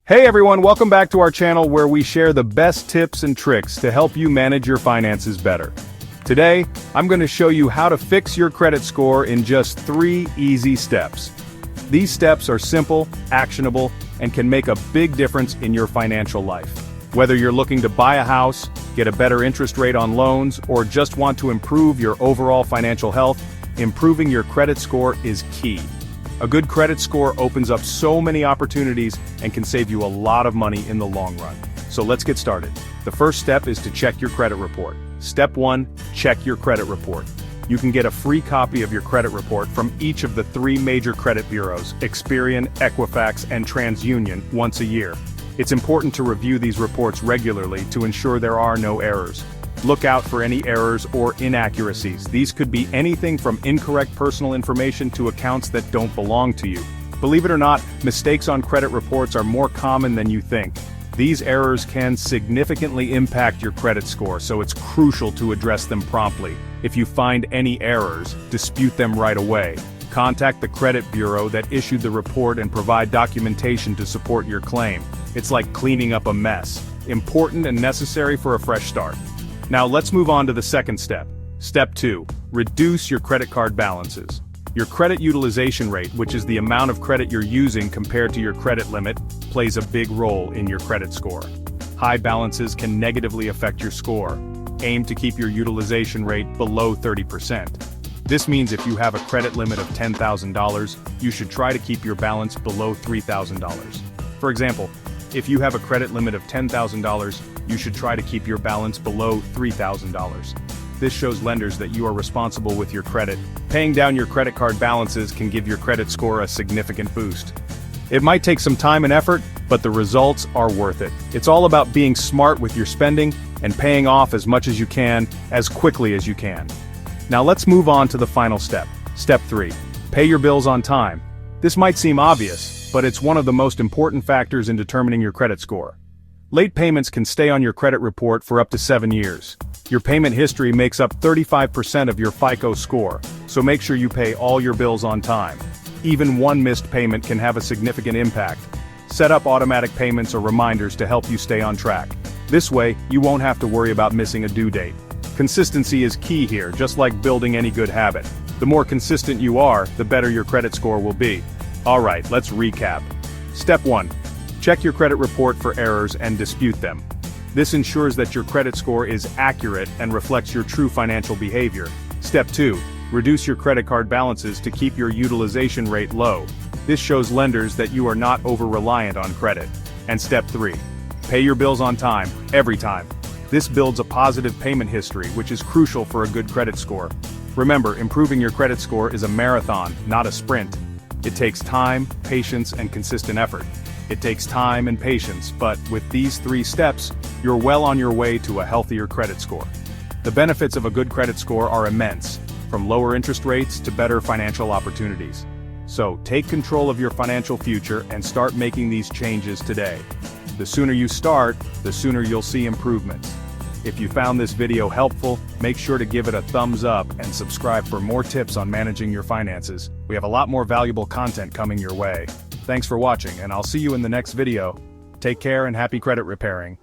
Hey everyone, welcome back to our channel where we share the best tips and tricks to help you manage your finances better. Today, I'm going to show you how to fix your credit score in just 3 easy steps. These steps are simple, actionable, and can make a big difference in your financial life. Whether you're looking to buy a house, get a better interest rate on loans, or just want to improve your overall financial health, improving your credit score is key. A good credit score opens up so many opportunities and can save you a lot of money in the long run. So let's get started. The first step is to check your credit report. Step 1, check your credit report. You can get a free copy of your credit report from each of the 3 major credit bureaus, Experian, Equifax, and TransUnion, once a year. It's important to review these reports regularly to ensure there are no errors. Look out for any errors or inaccuracies. These could be anything from incorrect personal information to accounts that don't belong to you. Believe it or not, mistakes on credit reports are more common than you think. These errors can significantly impact your credit score, so it's crucial to address them promptly. If you find any errors, dispute them right away. Contact the credit bureau that issued the report and provide documentation to support your claim. It's like cleaning up a mess. Important and necessary for a fresh start. Now let's move on to the second step. Step 2, reduce your credit card balances. Your credit utilization rate, which is the amount of credit you're using compared to your credit limit, plays a big role in your credit score. High balances can negatively affect your score. Aim to keep your utilization rate below 30%. This means if you have a credit limit of $10,000, you should try to keep your balance below $3,000. For example, if you have a credit limit of $10,000, you should try to keep your balance below $3,000. This shows lenders that you are responsible with your credit. Paying down your credit card balances can give your credit score a significant boost. It might take some time and effort, but the results are worth it. It's all about being smart with your spending and paying off as much as you can, as quickly as you can. Now let's move on to the final step. Step 3, pay your bills on time. This might seem obvious, but it's one of the most important factors in determining your credit score. Late payments can stay on your credit report for up to 7 years. Your payment history makes up 35% of your FICO score, so make sure you pay all your bills on time. Even one missed payment can have a significant impact. Set up automatic payments or reminders to help you stay on track. This way, you won't have to worry about missing a due date. Consistency is key here, just like building any good habit. The more consistent you are, the better your credit score will be. Alright, let's recap. Step 1. Check your credit report for errors and dispute them. This ensures that your credit score is accurate and reflects your true financial behavior. Step 2. Reduce your credit card balances to keep your utilization rate low. This shows lenders that you are not over-reliant on credit. And Step 3. Pay your bills on time, every time. This builds a positive payment history, which is crucial for a good credit score. Remember, improving your credit score is a marathon, not a sprint. It takes time, patience, and consistent effort. It takes time and patience, but with these 3 steps, you're well on your way to a healthier credit score. The benefits of a good credit score are immense, from lower interest rates to better financial opportunities. So, take control of your financial future and start making these changes today. The sooner you start, the sooner you'll see improvements. If you found this video helpful, make sure to give it a thumbs up and subscribe for more tips on managing your finances. We have a lot more valuable content coming your way. Thanks for watching, and I'll see you in the next video. Take care and happy credit repairing.